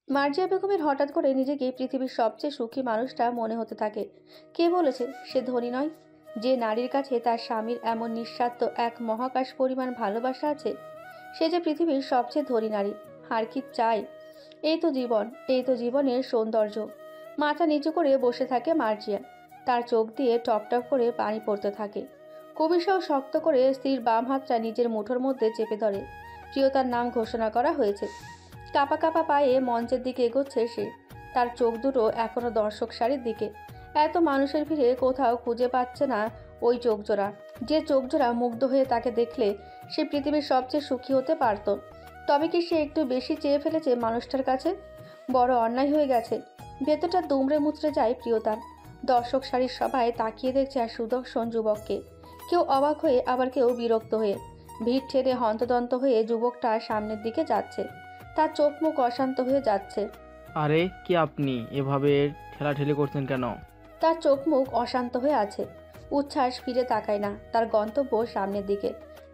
মার্জিয়া বেগমের হঠাৎ করে নিজেকে পৃথিবীর সবচেয়ে সুখী মানুষটা মনে হতে থাকে। কে বলেছে সে ধনী নয়? যে নারীর কাছে তার স্বামীর এমন নিঃস্বার্থ এক মহাকাশ পরিমাণ ভালোবাসা আছে, সে যে পৃথিবীর সবচেয়ে ধনী নারী। আর কি চাই? এই তো জীবন, এই তো জীবনের সৌন্দর্য। মাথা নিচু করে বসে থাকে মার্জিয়া। তার চোখ দিয়ে টপ টপ করে পানি পড়তে থাকে। কবিসহ শক্ত করে স্ত্রীর বাম হাতটা নিজের মুঠোর মধ্যে চেপে ধরে। প্রিয়তার নাম ঘোষণা করা হয়েছে। কাপা কাপা পায়ে মঞ্চের দিকে এগোচ্ছে সে। তার চোখ দুটো এখনো দর্শক সারির দিকে। এত মানুষের ভিড়ে কোথাও খুঁজে পাচ্ছে না ওই চোখজোড়া, যে চোখজোড়া মুগ্ধ হয়ে তাকে দেখলে সে পৃথিবীর সবচেয়ে সুখী হতে পারত। তবে কি সে একটু বেশি চেয়ে ফেলেছে মানুষটার কাছে? বড় অন্যায় হয়ে গেছে। ভেতরটা দুমড়ে মুচড়ে যায় প্রিয়তার। দর্শক সারির সবাই তাকিয়ে দেখছে আর সুদর্শন যুবককে। কেউ অবাক হয়ে, আবার কেউ বিরক্ত হয়ে। ভিড় ঠেলে হন্তদন্ত হয়ে যুবকটা সামনের দিকে যাচ্ছে। তার চোখ মুখ অশান্ত হয়ে যাচ্ছে। আরে কি আপনি এভাবে ঠেলাঠেলি করছেন কেন? তার চোখ মুখ অশান্ত হয়ে আছে। উচ্ছ্বাস ফিরে তাকায় না। তার গন্তব্য সামনের দিকে,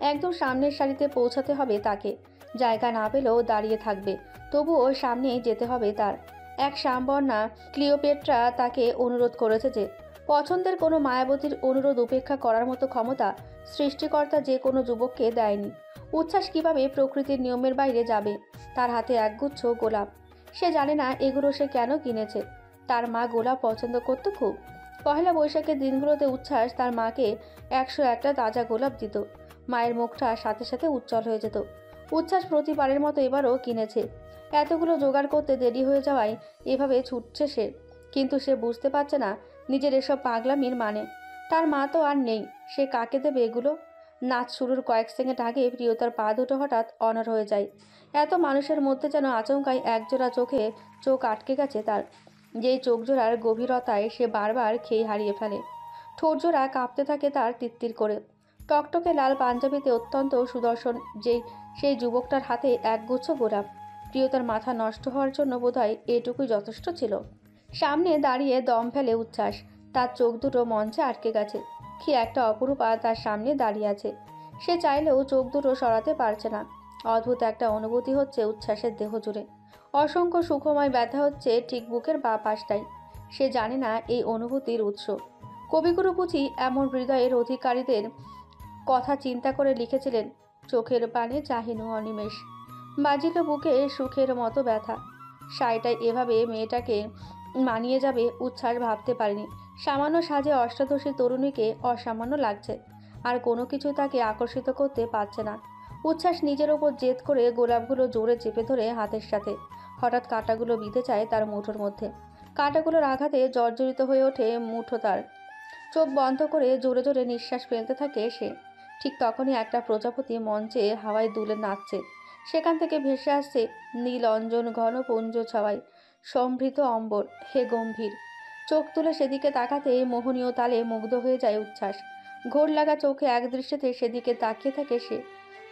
একদম সামনের সারিতে পৌঁছাতে হবে তাকে। জায়গা না পেলেও দাঁড়িয়ে থাকবে, তবুও সামনে যেতে হবে তার। এক সামবর্ণা ক্লিওপেট্রা তাকে অনুরোধ করেছে যে পছন্দের কোনো মায়াবতীর অনুরোধ উপেক্ষা করার মতো ক্ষমতা সৃষ্টিকর্তা যে কোনো যুবককে দেয়নি। উচ্ছ্বাস কিভাবে প্রকৃতির নিয়মের বাইরে যাবে? তার হাতে একগুচ্ছ গোলাপ। সে জানে না এগুলো সে কেন কিনেছে। তার মা গোলাপ পছন্দ করতো খুব। পহেলা বৈশাখের দিনগুলোতে উচ্ছ্বাস তার মাকে 101টা তাজা গোলাপ দিত। মায়ের মুখটা সাথে সাথে উজ্জ্বল হয়ে যেত। উচ্ছ্বাস প্রতিবারের মতো এবারও কিনেছে। এতগুলো জোগাড় করতে দেরি হয়ে যাওয়ায় এভাবে ছুটছে সে। কিন্তু সে বুঝতে পারছে না নিজের এসব পাগলামির মানে। তার মা তো আর নেই, সে কাকে দেবে এগুলো? নাচ শুরুর কয়েক সেকেন্ড আগে প্রিয়তার পা দুটো হঠাৎ অনড় হয়ে যায়। এত মানুষের মধ্যে যেন আচমকাই একজোড়া চোখে চোখ আটকে গেছে তার। যেই চোখজোড়ার গভীরতায় সে বারবার খেই হারিয়ে ফেলে। ঠোঁটজোড়া কাঁপতে থাকে তার তিত্তির করে। টকটকে লাল পাঞ্জাবিতে অত্যন্ত সুদর্শন সেই যুবকটার হাতে একগুচ্ছ গোলাপ। প্রিয়তার মাথা নষ্ট হওয়ার জন্য বোধহয় এটুকুই যথেষ্ট ছিল। সামনে দাঁড়িয়ে দম ফেলে উচ্ছ্বাস। তার চোখ দুটো মঞ্চে আটকে গেছে। কি একটা অপরূপা তার সামনে দাঁড়িয়ে আছে। সে চাইলেও চোখ দুটো সরাতে পারছে না। অদ্ভুত একটা অনুভূতি হচ্ছে উচ্ছ্বাসের দেহ জুড়ে। অসংখ্য সুখময় ব্যথা হচ্ছে ঠিক বুকের বাঁ পাশটায়। সে জানে না এই অনুভূতির উৎস। কবিগুরু বুঝি এমন হৃদয়ের অধিকারীদের কথা চিন্তা করে লিখেছিলেন। চোখের পানে চাহিনু অনিমেষ, বাজিল বুকে সুখের মতো ব্যথা। শাড়িটায় এভাবে মেয়েটাকে মানিয়ে যাবে উচ্ছ্বাস ভাবতে পারেনি। সামান্য সাজে অষ্টাদশী তরুণীকে অসামান্য লাগছে। আর কোনো কিছু তাকে আকর্ষিত করতে পারছে না। উচ্ছ্বাস নিজের ওপর জেদ করে গোলাপগুলো জোরে চেপে ধরে হাতের সাথে। হঠাৎ কাঁটাগুলো বিঁধে যায় তার মুঠোর মধ্যে। কাঁটাগুলোর আঘাতে জর্জরিত হয়ে ওঠে মুঠো তার। চোখ বন্ধ করে জোরে জোরে নিঃশ্বাস ফেলতে থাকে সে। ঠিক তখনই একটা প্রজাপতি মঞ্চে হাওয়ায় দুলে নাচছে। সেখান থেকে ভেসে আসছে নীল অঞ্জন ঘন পুঞ্জ ছাওয়ায় সমৃদ্ধ অম্বর। হে গম্ভীর! চোখ তুলে সেদিকে তাকাতেই মোহনীয় তালে মুগ্ধ হয়ে যায় উচ্ছ্বাস। ঘোর লাগা চোখে একদৃষ্টিতে সেদিকে তাকিয়ে থাকে সে।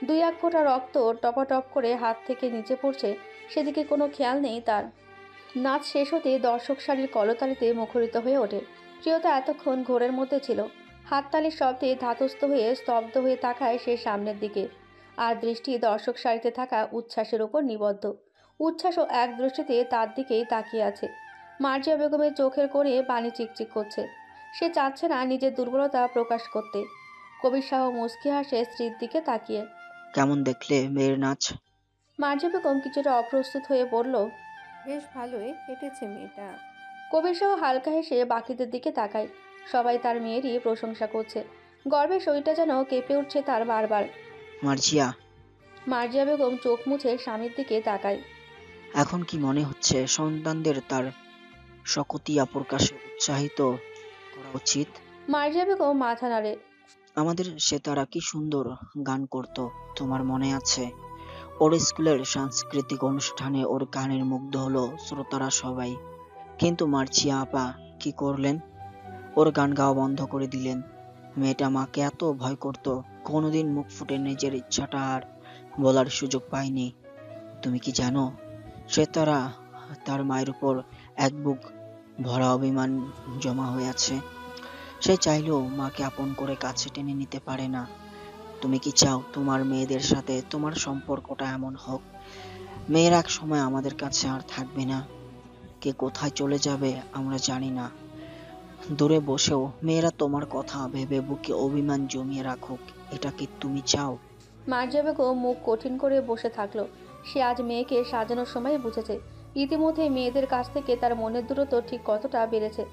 দুই এক ফোঁটা রক্ত টপাটপ করে হাত থেকে নিচে পড়ছে, সেদিকে কোনো খেয়াল নেই তার। নাচ শেষ হতে দর্শক সারির কলতালিতে মুখরিত হয়ে ওঠে। প্রিয়তা এতক্ষণ ঘোরের মধ্যে ছিল। হাততালির শব্দে ধাতস্থ হয়ে স্তব্ধ হয়ে তাকায় সে সামনের দিকে। আর দৃষ্টি দর্শক সারিতে থাকা উচ্ছ্বাসের উপর নিবদ্ধ। উচ্ছ্বাসও এক দৃষ্টিতে তার দিকেই তাকিয়ে আছে। মার্জিয়া বেগমের চোখের কোণে পানি চিকচিক করছে। সে চাচ্ছে না নিজের দুর্বলতা প্রকাশ করতে। কবির শাহ মুচকি হাসে স্ত্রীর দিকে তাকিয়ে। কেমন দেখলে মেয়ের নাচ? মার্জিয়া বেগম কিছুটা অপ্রস্তুত হয়ে বলল, বেশ ভালোই হেঁটেছে মেয়েটা। কবির শাহ হালকা হেসে বাকিদের দিকে তাকায়। সবাই তার মেয়েরই প্রশংসা করছে। গর্বে শরীরটা যেন কেঁপে উঠছে তার বারবার। মার্জিয়া, মার্জিয়া বেগম চোখ মুছে স্বামীর দিকে তাকায়। এখন কি মনে হচ্ছে সন্তানদের তার শকতিয়া প্রকাশে উৎসাহিত করা উচিত? মার্জিয়া বেগম মাথা নাড়ে। আমাদের সেতারা কি সুন্দর গান করত, তোমার মনে আছে? ওর স্কুলের সাংস্কৃতিক অনুষ্ঠানে ওর গানের মুগ্ধ হলো শ্রোতারা সবাই। কিন্তু মার্জিয়া আপা কি করলেন? ওর গান গাওয়া বন্ধ করে দিলেন। মেয়েটা মাকে এত ভয় করত, কোনোদিন মুখ ফুটে নিজের ইচ্ছাটা আর বলার সুযোগ পায়নি। তুমি কি জানো, সেতারা তার মায়ের উপর এক বুক ভরা অভিমান জমা হয়ে আছে। সে চাইলেও মাকে আপন করে কাছে টেনে নিতে পারে না। তুমি কি চাও তোমার মেয়েদের সাথে তোমার সম্পর্কটা এমন হোক? মেয়ের এক সময় আমাদের কাছে আর থাকবে না। কে কোথায় চলে যাবে আমরা জানি না। দূরে বসেও মেয়েরা তোমার কথা ভেবে বুকে অভিমান জমিয়ে রাখুক, এটা কি তুমি চাও? মার্জিয়া বেগম মুখ কঠিন করে বসে থাকলো। সে আজ মেয়েকে সাজানোর সময় বুঝেছে ইতিমধ্যে মেয়েদের কাছ থেকে তার মনের দূরত্ব ঠিক কতটা বেড়েছে।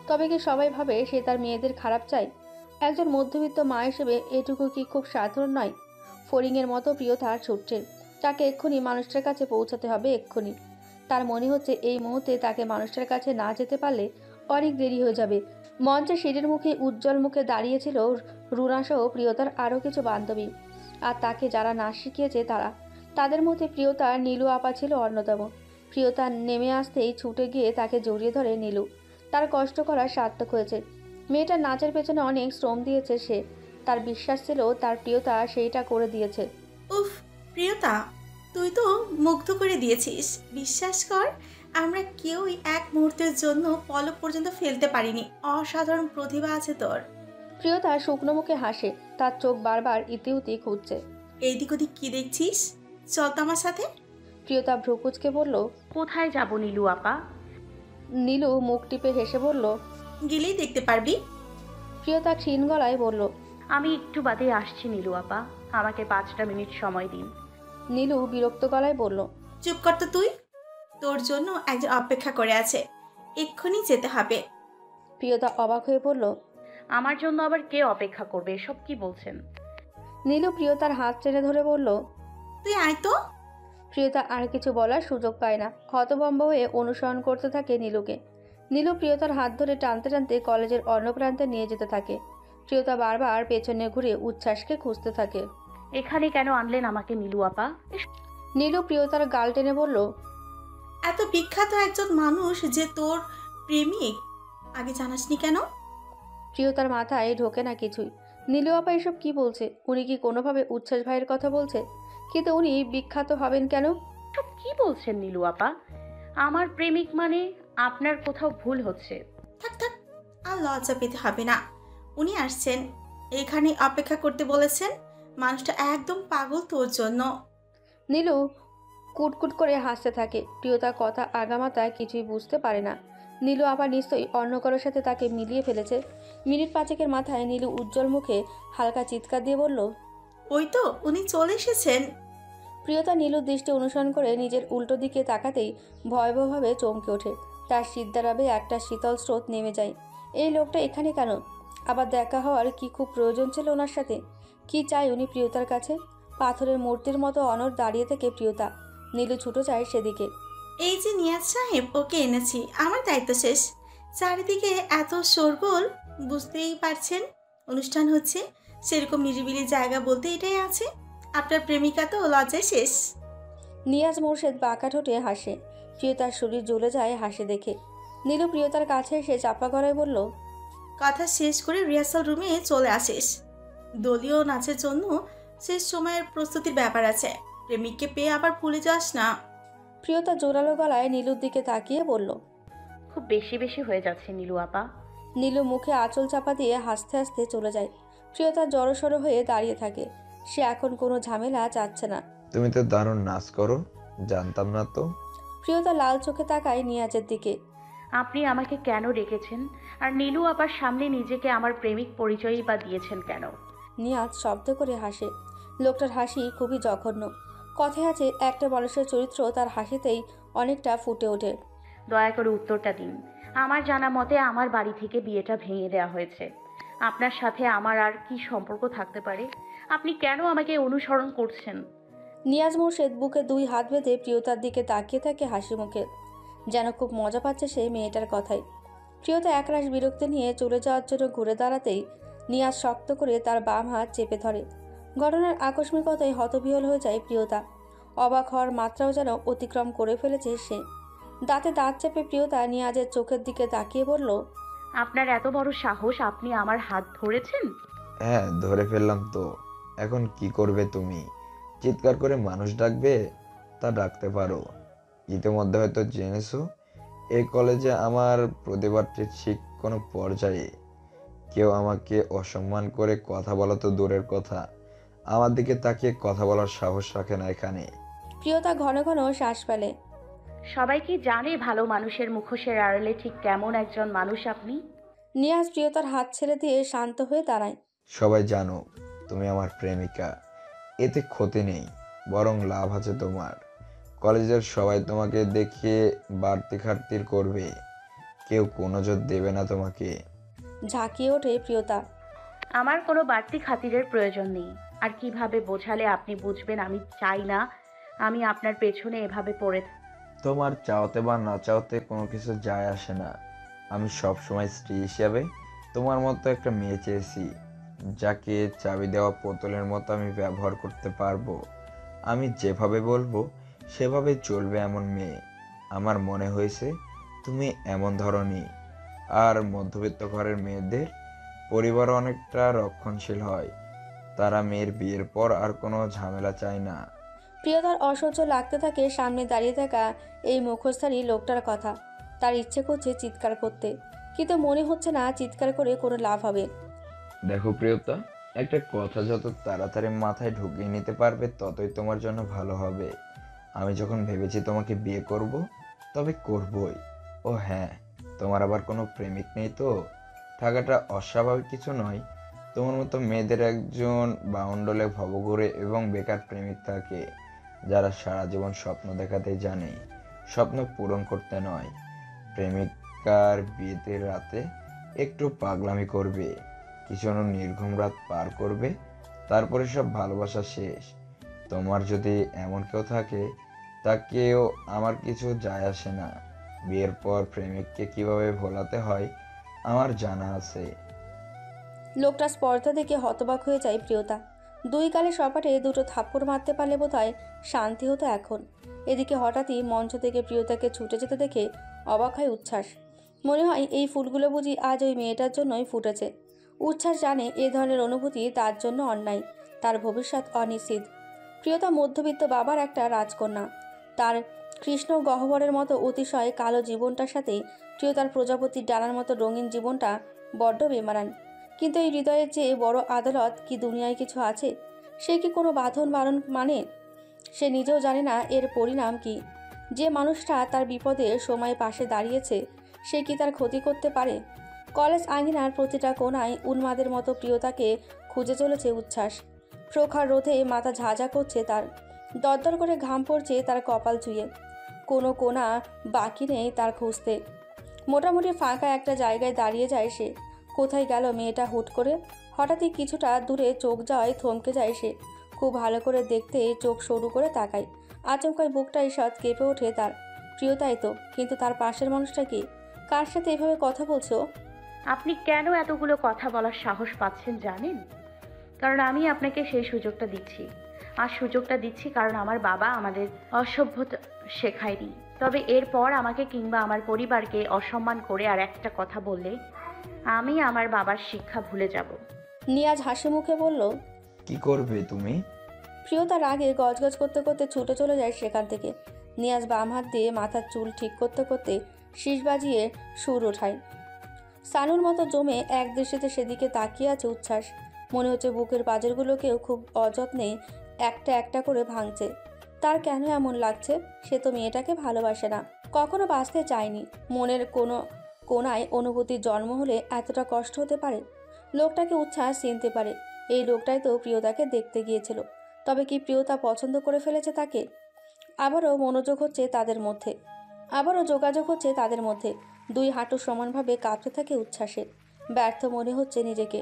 তবে কি সবাই ভাবে সে তার মেয়েদের খারাপ চায়? একজন মধ্যবিত্ত মা হিসেবে এটুকু কি খুব সাধারণ নয়? ফড়িংয়ের মতো প্রিয়তা ছুটছে, তাকে এক্ষুনি মানুষটার কাছে পৌঁছাতে হবে এক্ষুনি। তার মনে হচ্ছে এই মুহূর্তে তাকে মানুষটার কাছে না যেতে পারলে অনেক দেরি হয়ে যাবে। মঞ্চে সিঁড়ির মুখে উজ্জ্বল মুখে দাঁড়িয়েছিল রুনাসহ প্রিয়তার আরও কিছু বান্ধবী। আর তাকে যারা নাচ শিখিয়েছে তাদের মধ্যে প্রিয়তার নীলু আপা ছিল অন্যতম। প্রিয়তা নেমে আসতেই ছুটে গিয়ে তাকে জড়িয়ে ধরে নীলু। তার কষ্ট করা সার্থক হয়েছে। মেয়েটার নাচের পেছনে অনেক শ্রম দিয়েছে সে। তার বিশ্বাস ছিল তার প্রিয়তা সেইটা করে দিয়েছে। উফ, প্রিয়তা, তুই তো মুগ্ধ করে দিয়েছিস। বিশ্বাস কর, আমরা কেউই এক মুহূর্তের জন্য পলক পর্যন্ত ফেলতে পারিনি। অসাধারণ প্রতিভা আছে তোর। প্রিয়তা শুকনো মুখে হাসে, তার চোখ বারবার ইতিউতি খুঁজছে। এইদিক ওদিক কি দেখছিস? চল তো আমার সাথে। প্রিয়তা ভ্রুকুচকে বলল, কোথায় যাব নীলু আপা? নীলু মুখ টিপে হেসে বলল, গেলেই দেখতে পারবি। প্রিয়তা ক্ষীণ গলায় বলল, আমি একটু বাদে আসছি নীলু আপা, আমাকে 5টা মিনিট সময় দিন। নীলু বিরক্ত গলায় বলল, চুপ কর তো তুই। তোর জন্য একজন অপেক্ষা করে আছে, এক্ষুনি যেতে হবে। প্রিয়তা অবাক হয়ে বলল, আমার জন্য আবার কে অপেক্ষা করবে? এসব কি বলছেন? নীলু প্রিয়তার হাত টেনে ধরে বলল। তুই আয় তো। প্রিয়তা আর কিছু বলার সুযোগ পায় না, হতভম্ব হয়ে অনুসরণ করতে থাকে নীলুকে। নীলু প্রিয়তার হাত ধরে টানতে টানতে কলেজের অন্য প্রান্তে নিয়ে যেতে থাকে। প্রিয়তা বারবার পেছনে ঘুরে উচ্ছ্বাসকে খুঁজতে থাকে। এখানে কেন আনলেন আমাকে নীলু আপা? নীলু প্রিয়তার গাল টেনে বলল, এত বিখ্যাত একজন মানুষ যে তোর প্রেমিক, আগে জানাসনি কেন? প্রিয়তার মাথায় ঢোকে না কিছুই। নীলু আপা এসব কি বলছে? উনি কি কোনোভাবে উচ্ছ্বাস ভাইয়ের কথা বলছে? কিন্তু উনি বিখ্যাত হবেন কেন? এসব কি বলছেন নীলু আপা? আমার প্রেমিক মানে? আপনার কোথাও ভুল হচ্ছে। থাক থাক, আর লজ্জা পেতে হবে না। উনি আসছেন, এখানে অপেক্ষা করতে বলেছেন। মানুষটা একদম পাগল তোর জন্য। নীলু কুটকুট করে হাসতে থাকে। প্রিয়তার কথা আগামাতা কিছুই বুঝতে পারে না। নীলু আবার নিশ্চয়ই অন্য কারোর সাথে তাকে মিলিয়ে ফেলেছে। মিনিট পাঁচেকের মাথায় নীলু উজ্জ্বল মুখে হালকা চিৎকার দিয়ে বলল, ওই তো উনি চলে এসেছেন। প্রিয়তা নীলুর দৃষ্টি অনুসরণ করে নিজের উল্টো দিকে তাকাতেই ভয়াবহভাবে চমকে ওঠে। তার সিদ্ধারাবে একটা শীতল স্রোত নেমে যায়। এই লোকটা এখানে কেন? আবার দেখা হওয়ার কি খুব প্রয়োজন ছিল ওনার সাথে? কি চাই উনি প্রিয়তার কাছে? পাথরের মূর্তির মতো অনড় দাঁড়িয়ে থেকে প্রিয়তা। নীলু ছুটো যায় সেদিকে। এই যে নিয়াজ সাহেব, ওকে এনেছি, আমার দায়িত্ব শেষ। চারিদিকে এত শোরগোল, বুঝতেই পারছেন অনুষ্ঠান হচ্ছে। সেরকম নিরিবিলি জায়গা বলতে এটাই আছে। আপনার প্রেমিকা তো লজ্জায় শেষ। নিয়াজ মোর্শেদ বাঁকা ঠোঁটে হাসে। প্রিয়তার শরীর জ্বলে যায় হাসি দেখে। নীলু প্রিয়তার কাছে এসে চাপা গলায় বলল, কথা শেষ করে রিহার্সাল রুমে চলে আসিস। দলীয় নাচের জন্য শেষ সময়ের প্রস্তুতির ব্যাপার আছে। প্রেমিককে পেয়ে আবার ভুলে যাস না। প্রিয়তা জোরালো গলায় নীলুর দিকে তাকিয়ে বলল। খুব বেশি বেশি হয়ে যাচ্ছে নীলু আপা। নীলু মুখে আঁচল চাপা দিয়ে হাসতে হাসতে চলে যায়। প্রিয়তা জড়সড় হয়ে দাঁড়িয়ে থাকে। সে এখন কোনো ঝামেলা চাচ্ছে না। তুমি তো দারুণ নাচ করো, জানতাম না তো। প্রিয়তা লাল চোখে তাকায় নিয়াজের দিকে। আপনি আমাকে কেন ডেকেছেন? আর নীলু আপার সামনে নিজেকে আমার প্রেমিক পরিচয়ই বা দিয়েছেন কেন? নিয়াজ শব্দ করে হাসে। লোকটার হাসি খুবই জঘন্য। কথায় আছে একটা মানুষের চরিত্র তার হাসিতেই অনেকটা ফুটে ওঠে। দয়া করে উত্তরটা দিন। আমার জানা মতে আমার বাড়ি থেকে বিয়েটা ভেঙে দেওয়া হয়েছে। আপনার সাথে আমার আর কি সম্পর্ক থাকতে পারে? আপনি কেন আমাকে অনুসরণ করছেন? নিয়াজ মোর্শেদ বুকে দুই হাত বেঁধে প্রিয়তার দিকে তাকিয়ে থাকে হাসি মুখে, যেন খুব মজা পাচ্ছে সেই মেয়েটার কথায়। প্রিয়তা একরাশ বিরক্তি নিয়ে চলে যাওয়ার জন্য ঘুরে দাঁড়াতেই নিয়াজ শক্ত করে তার বাম হাত চেপে ধরে। ঘটনার আকস্মিকতায় হতবিহ্বল হয়ে যায় প্রিয়তা। অবাক হওয়ার মাত্রাও যেন অতিক্রম করে ফেলেছে সে। দাঁতে দাঁত চেপে প্রিয়তা নিয়াজের চোখের দিকে তাকিয়ে বলল, আপনার এত বড় সাহস, আপনি আমার হাত ধরেছেন? হ্যাঁ, ধরে ফেললাম তো। এখন কি করবে তুমি? চিৎকার করে মানুষ ডাকবে? তা ডাকতে পারো। ইতিমধ্যে হয়তো জেনেছো, এই কলেজে আমার প্রতিবার ঠিক কোনো পর্যায়ে কেউ আমাকে অসম্মান করে কথা বলা তো দূরের কথা, আমার দিকে তাকিয়ে কথা বলার সাহস রাখে না এখানে। প্রিয়তা ঘন ঘন শ্বাস ফেলে। সবাই কি জানে ভালো মানুষের মুখোশের আড়ালে ঠিক কেমন একজন মানুষ আপনি? নিয়াজ প্রিয়তার হাত ছেড়ে দিয়ে শান্ত হয়ে দাঁড়ায়। সবাই জানো তুমি আমার প্রেমিকা, এতে ক্ষতি নেই, বরং লাভ আছে তোমার। কলেজের সবাই তোমাকে দেখিয়ে বাড়তি খাতির করবে, কেউ কোনো জোর দেবে না তোমাকে। ঝাঁকিয়ে ওঠে প্রিয়তা। আমার কোনো বাড়তি খাতিরের প্রয়োজন নেই। আর কিভাবে বোঝালে আপনি বুঝবেন আমি চাই না আমি আপনার পেছনে এভাবে পড়ে তোমার চাওতে বা না চাওতে কোনো কিছু যায় আসে না। আমি সব সময় স্ত্রী হিসাবে তোমার মতো একটা মেয়ে চেয়েছি, যাকে চাবি দেওয়া বোতলের মতো আমি ব্যবহার করতে পারবো। আমি যেভাবে বলবো সেভাবে চলবে এমন মেয়ে। আমার মনে হয়েছে তুমি এমন ধরনই। আর মধ্যবিত্ত ঘরের মেয়েদের পরিবার অনেকটা রক্ষণশীল হয়, তারা মেয়ের বিয়ের পর আর কোনো ঝামেলা চায় না। প্রিয়তার অসহ্য লাগতে থাকে সামনে দাঁড়িয়ে থাকা এই মুখোশধারী লোকটার কথা। তার ইচ্ছে করছে চিৎকার করতে, কিন্তু মনে হচ্ছে না চিৎকার করে কোনো লাভ হবে। দেখো প্রিয়তা, একটা কথা যত তাড়াতাড়ি মাথায় ঢুকিয়ে নিতে পারবে ততই তোমার জন্য ভালো হবে। আমি যখন ভেবেছি তোমাকে বিয়ে করব, তবে করবই। ও হ্যাঁ, তোমার আবার কোনো প্রেমিক নেই তো? থাকাটা অস্বাভাবিক কিছু নয়। তোমার মতো মেয়েদের একজন বাউন্ডলে ভবঘুরে এবং বেকার প্রেমিক থাকে, যারা সারা জীবন স্বপ্ন দেখাতেই জানে, স্বপ্ন পূরণ করতে নয়। প্রেমিকার বিয়েতে রাতে একটু পাগলামি করবে, কিছু নির্ঘুম রাত পার করবে, তারপরে সব ভালোবাসা শেষ। তোমার যদি এমন কেউ থাকে, তাকেও আমার কিছু যায় আসে না। বিয়ের পর প্রেমিককে কিভাবে ভোলাতে হয় আমার জানা আছে। লোকটা স্পর্ধা দেখে হতবাক হয়ে যায় প্রিয়তা। দুই গালে সপাটে দুটো থাপ্পড় মারতে পারলে বোধহয় শান্তি হতো এখন। এদিকে হঠাৎই মঞ্চ থেকে প্রিয়তাকে ছুটে যেতে দেখে অবাক হয় উচ্ছ্বাস। মনে হয় এই ফুলগুলো বুঝি আজ ওই মেয়েটার জন্যই ফুটেছে। উচ্ছ্বাস জানে এ ধরনের অনুভূতি তার জন্য অন্যায়, তার ভবিষ্যৎ অনিশ্চিত। প্রিয়তা মধ্যবিত্ত বাবার একটা রাজকন্যা। তার কৃষ্ণ গহ্বরের মতো অতিশয় কালো জীবনটার সাথে প্রিয়তার প্রজাপতির ডানার মতো রঙিন জীবনটা বড্ড বেমানান। কিন্তু এই হৃদয়ের চেয়ে বড় আদালত কি দুনিয়ায় কিছু আছে? সে কি কোনো বাঁধন বারণ মানে? সে নিজেও জানে না এর পরিণাম কি। যে মানুষটা তার বিপদের সময় পাশে দাঁড়িয়েছে, সে কি তার ক্ষতি করতে পারে? কলেজ আঙিনার প্রতিটা কোণায় উন্মাদের মতো প্রিয়তাকে খুঁজে চলেছে উচ্ছ্বাস। প্রখর রোদে মাথা ঝাঁঝা করছে তার, দরদর করে ঘাম পড়ছে তার কপাল চুইয়ে। কোনো কোণা বাকি নেই তার খুঁজতে। মোটামুটি ফাঁকা একটা জায়গায় দাঁড়িয়ে যায় সে। কোথায় গেল মেয়েটা হুট করে? হঠাৎই কিছুটা দূরে চোখ যাওয়ায় থমকে যায় সে। খুব ভালো করে দেখতে চোখ সরু করে তাকায়। আচমকায় বুকটা ঈষৎ কেঁপে ওঠে তার। প্রিয়তাই তো, কিন্তু তার পাশের মানুষটা কি? কার সাথে এভাবে কথা বলছো? আপনি কেন এতগুলো কথা বলার সাহস পাচ্ছেন জানেন? কারণ আমি আপনাকে সেই সুযোগটা দিচ্ছি। আর সুযোগটা দিচ্ছি কারণ আমার বাবা আমাদের অসভ্যতা শেখায়নি। তবে এরপর আমাকে কিংবা আমার পরিবারকে অসম্মান করে আর একটা কথা বললে আমি আমার বাবার শিক্ষা ভুলে যাব। নিয়াজ হাসি মুখে বলল। কি করবে তুমি? প্রিয়তা রাগে গজগজ করতে করতে ছুটে চলে যায় সেখান থেকে। নিয়াজ বাম হাত দিয়ে মাথার চুল ঠিক করতে করতে শীষ বাজিয়ে সুর ওঠায়। সানুর মতো জমে এক দৃষ্টিতে সেদিকে তাকিয়ে আছে উচ্ছ্বাস। মনে হচ্ছে বুকের পাঁজরগুলোকেও খুব অযত্নে একটা একটা করে ভাঙছে। তার কেন এমন লাগছে? সে তো মেয়েটাকে ভালোবাসে না, কখনো বাঁচতে চায়নি। মনের কোনো কোনায় অনুভূতির জন্ম হলে এতটা কষ্ট হতে পারে? লোকটাকে উচ্ছ্বাস চিনতে পারে। এই লোকটাই তো প্রিয়তাকে দেখতে গিয়েছিল। তবে কি প্রিয়তা পছন্দ করে ফেলেছে তাকে? আবারও মনোযোগ হচ্ছে তাদের মধ্যে, আবারও যোগাযোগ হচ্ছে তাদের মধ্যে। দুই হাঁটু সমানভাবে কাঁপতে থাকে উচ্ছ্বাসে। ব্যর্থ মনে হচ্ছে নিজেকে।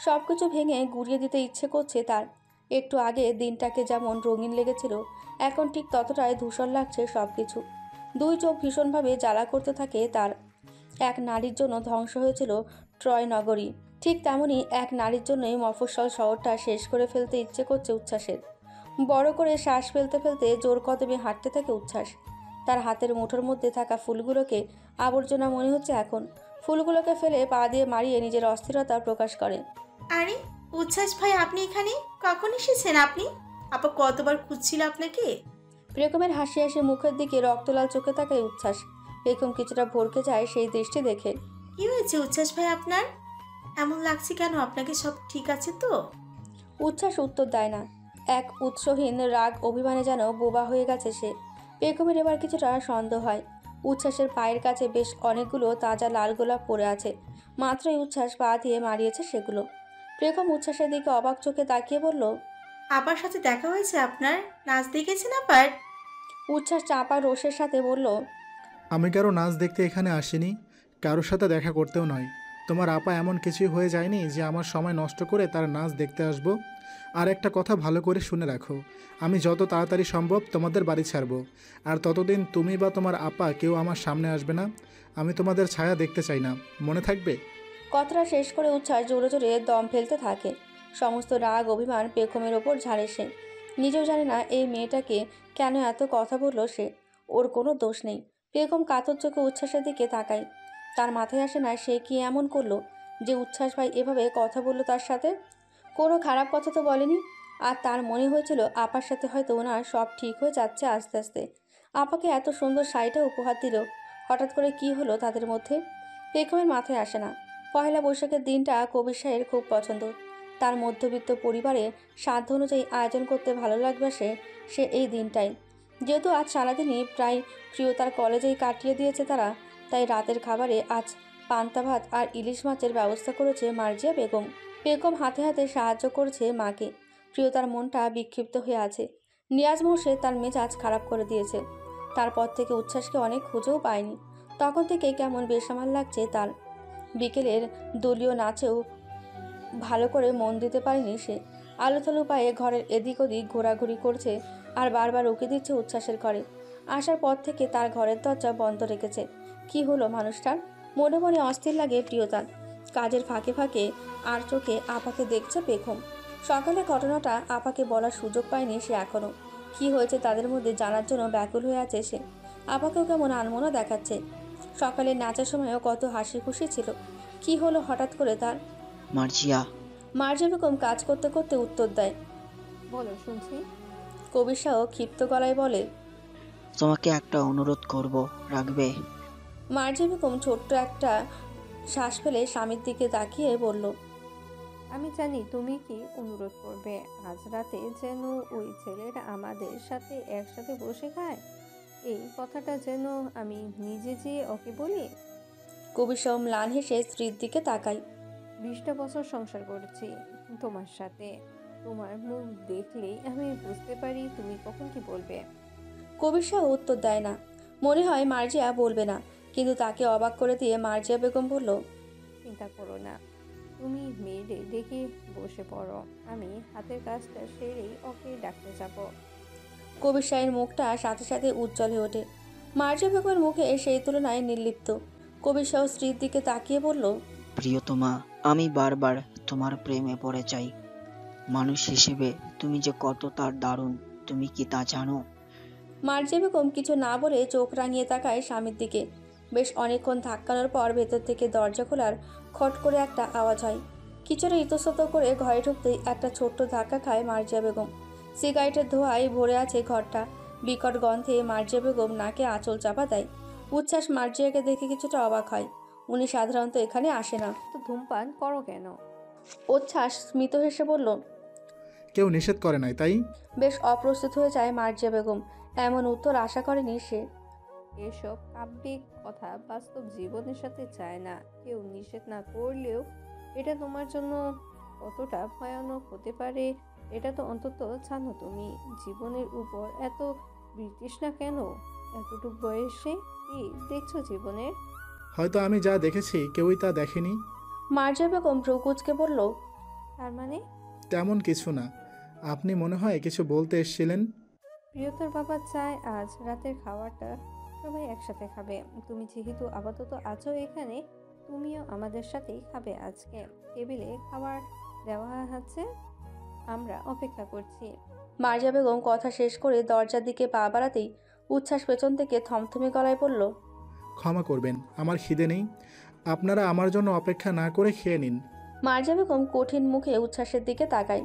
সব কিছু ভেঙে গুড়িয়ে দিতে ইচ্ছে করছে তার। একটু আগে দিনটাকে যেমন রঙিন লেগেছিল, এখন ঠিক ততটাই ধূসর লাগছে সব কিছু। দুই চোখ ভীষণভাবে জ্বালা করতে থাকে তার। এক নারীর জন্য ধ্বংস হয়েছিল ট্রয় নগরী, ঠিক তেমনই এক নারীর জন্যই মফস্বল শহরটা শেষ করে ফেলতে ইচ্ছে করছে উচ্ছ্বাসের। বড় করে শ্বাস ফেলতে ফেলতে জোর কদমে হাঁটতে থাকে উচ্ছ্বাস। তার হাতের মুঠোর মধ্যে থাকা ফুলগুলোকে আবর্জনা মনে হচ্ছে এখন। ফুলগুলোকে ফেলে পা দিয়ে মারিয়ে নিজের অস্থিরতা প্রকাশ করে। আরে উচ্ছ্বাস ভাই, আপনি এখানে কখন এসেছেন? আপা কতবার খুঁজছিল আপনাকে। বেগমের হাসি হাসি মুখের দিকে রক্তলাল চোখে তাকায় উচ্ছ্বাস। বেগম কিছুটা ভরকে যায় সেই দৃষ্টি দেখে। কি হয়েছে উচ্ছ্বাস ভাই আপনার? এমন লাগছে কেন আপনাকে? সব ঠিক আছে তো? উচ্ছ্বাস উত্তর দেয় না। এক উৎসহীন রাগ অভিমানে যেন বোবা হয়ে গেছে সে। পেখমের এবার কিছুটা সন্দেহ হয়। উচ্ছ্বাসের পায়ের কাছে বেশ অনেকগুলো তাজা লাল গোলাপ পড়ে আছে। মাত্রই উচ্ছ্বাস পা দিয়ে মারিয়েছে সেগুলো। পেখম উচ্ছ্বাসের দিকে অবাক চোখে তাকিয়ে বলল, আপার সাথে দেখা হয়েছে আপনার? নাচ দেখেছেন আপার? উচ্ছ্বাস চাপা রোষের সাথে বলল, আমি কারো নাচ দেখতে এখানে আসিনি, কারোর সাথে দেখা করতেও নয়। তোমার আপা এমন কিছুই হয়ে যায়নি যে আমার সময় নষ্ট করে তার নাচ দেখতে আসবো। আর একটা কথা ভালো করে শুনে রাখো, আমি যত তাড়াতাড়ি সম্ভব তোমাদের বাড়ি ছাড়বো। আর ততদিন তুমি বা তোমার আপা কেউ আমার সামনে আসবে না। আমি তোমাদের ছায়া দেখতে চাই না, মনে থাকবে? কথাটা শেষ করে উচ্ছ্বাস জোরে জোরে দম ফেলতে থাকে। সমস্ত রাগ অভিমান পেখমের ওপর ঝাড়ে সে। নিজেও জানে না এই মেয়েটাকে কেন এত কথা বলল সে। ওর কোনো দোষ নেই। পেখম কাতর চোখে উচ্ছ্বাসের দিকে তাকায়। তার মাথায় আসে না সে কি এমন করলো যে উচ্ছ্বাস ভাই এভাবে কথা বললো তার সাথে। কোনো খারাপ কথা তো বলেনি। আর তার মনে হয়েছিল আপার সাথে হয়তো ওনার সব ঠিক হয়ে যাচ্ছে আস্তে আস্তে। আপাকে এত সুন্দর শাড়িটা উপহার দিল, হঠাৎ করে কি হলো তাদের মধ্যে? পেখমের মাথায় আসে না। পয়লা বৈশাখের দিনটা কবির সাহের খুব পছন্দ। তার মধ্যবিত্ত পরিবারে সাধ্য অনুযায়ী আয়োজন করতে ভালো লাগবে সে এই দিনটাই। যেহেতু আজ সারাদিনই প্রায় প্রিয়তার কলেজেই কাটিয়ে দিয়েছে তারা, তাই রাতের খাবারে আজ পান্তা ভাত আর ইলিশ মাছের ব্যবস্থা করেছে মার্জিয়া বেগম। বেগম হাতে হাতে সাহায্য করছে মাকে। প্রিয়তার মনটা বিক্ষিপ্ত হয়ে আছে। নিয়াজ মোর্শেদ তার মেজাজ খারাপ করে দিয়েছে। তারপর থেকে উচ্ছ্বাসকে অনেক খুঁজেও পায়নি। তখন থেকে কেমন বেসামাল লাগছে তার। বিকেলের দলীয় নাচেও ভালো করে মন দিতে পারেনি সে। আলুথালু পায়ে ঘরের এদিক ওদিক ঘোরাঘুরি করছে আর বারবার উকি দিচ্ছে উচ্ছ্বাসের ঘরে। আসার পর থেকে তার ঘরের দরজা বন্ধ রেখেছে। কি হলো মানুষটার? মনে মনে অস্থির লাগে প্রিয়তার। কাজের ফাঁকে ফাঁকে আর চোখে আপাকে দেখছে পেখম। সকালে ঘটনাটা আপাকে বলার সুযোগ পায়নি সে এখনও। কি হয়েছে তাদের মধ্যে জানার জন্য ব্যাকুল হয়ে আছে সে। আপাকেও কেমন আনমনা দেখাচ্ছে। সকালে নাচের সময়ও কত হাসি খুশি ছিল। কি হলো হঠাৎ করে তার? মার্জিয়া, মার্জিয়া বেগম কাজ করতে করতে উত্তর দেয়। বলো, শুনছি। কবির শাহ ক্ষিপ্ত গলায় বলে, তোমাকে একটা অনুরোধ করব, রাখবে? মার্জিয়া বেগম ছোট্ট একটা শ্বাস ফেলে স্বামীর দিকে তাকিয়ে বলল, আমি জানি তুমি কি অনুরোধ করবে। আজ রাতে যেন ওই ছেলেটা আমাদের সাথে একসাথে বসে খায়, এই কথাটা যেন আমি নিজে যেয়ে ওকে বলি। কবির শাহ ম্লান হেসে স্ত্রীর দিকে তাকায়। 20টা বছর সংসার করেছি তোমার সাথে, তোমার মুখ দেখলেই আমি বুঝতে পারি তুমি কখন কি বলবে। কবির শাহ উত্তর দেয় না। মনে হয় মার্জিয়া বলবে না, কিন্তু তাকে অবাক করে দিয়ে মার্জিয়া বেগম বলল, চিন্তা করো না, তুমি মেয়েরে ডেকে বসে পড়ো, আমি হাতের কাজটা সেরেই ওকে ডাকতে যাব। কবির শাহের মুখটা সাথে সাথে উজ্জ্বল হয়ে ওঠে। মার্জিয়া বেগমের মুখে সেই তুলনায় নির্লিপ্ত। কবির শাহ স্ত্রীর দিকে তাকিয়ে বলল, প্রিয়তমা, আমি বারবার তোমার প্রেমে পড়ে যাই। মানুষ হিসেবে তুমি যে কতটা দারুণ, তুমি কি তা জানো? মার্জিয়া বেগম কিছু না বলে চোখ রাঙিয়ে তাকায় স্বামীর দিকে। বেশ অনেকক্ষণ ধাক্কানোর পর ভেতর থেকে দরজা খোলার খট করে একটা আওয়াজ হয়। কিছুটা ইতস্তত করে ঘরে ঢুকতেই একটা ছোট্ট ধাক্কা খায় মার্জিয়া বেগম। সিগারেটের ধোঁয়ায় ভরে আছে ঘরটা। বিকট গন্ধে মার্জিয়া বেগম নাকে আঁচল চাপা দেয়। উচ্ছ্বাস মার্জিয়াকে দেখে কিছুটা অবাক হয়। উনি সাধারণত এখানে আসে না। তো ধূমপান করো কেন? উচ্ছ্বাস স্মিত হেসে বলল, কেউ নিষেধ করে নাই তাই? বেশ অপ্রস্তুত হয়ে যায় মার্জিয়া বেগম। এমন উত্তর আশা করেনি সে। এসব কাব্যিক কথা বাস্তব জীবনের সাথে চায় না। কেউ নিষেধ না করলেও এটা তোমার জন্য কতটা ভয়ানক হতে পারে এটা তো অন্তত জানো তুমি। জীবনের উপর এত বিতৃষ্ণা কেন? এতটুকু বয়সে কি দেখছো জীবনের? হয়তো আমি যা দেখেছি কেউই তা দেখেনি। মার্জিয়া বেগম ভ্রু কুঁচকে বলল, তার মানে? তেমন কিছু না। আপনি মনে হয় কিছু বলতে এসেছিলেন। প্রিয়তর বাবা চায় আজ রাতের খাবারটা সবাই একসাথে খাবে। তুমি যেহেতু আপাতত আছো এখানে, তুমিও আমাদের সাথেই খাবে। আজকে টেবিলে খাবার দেওয়া আছে, আমরা অপেক্ষা করছি। মার্জিয়া বেগম কথা শেষ করে দরজার দিকে পা বাড়াতেই উচ্ছ্বাস পেছন থেকে থমথমে গলায় বলল, ক্ষমা করবেন, আমার খিদে নেই। আপনারা আমার জন্য অপেক্ষা না করে খেয়ে নিন। মার্জিয়া বেগম কঠিন মুখে উচ্ছ্বাসের দিকে তাকায়।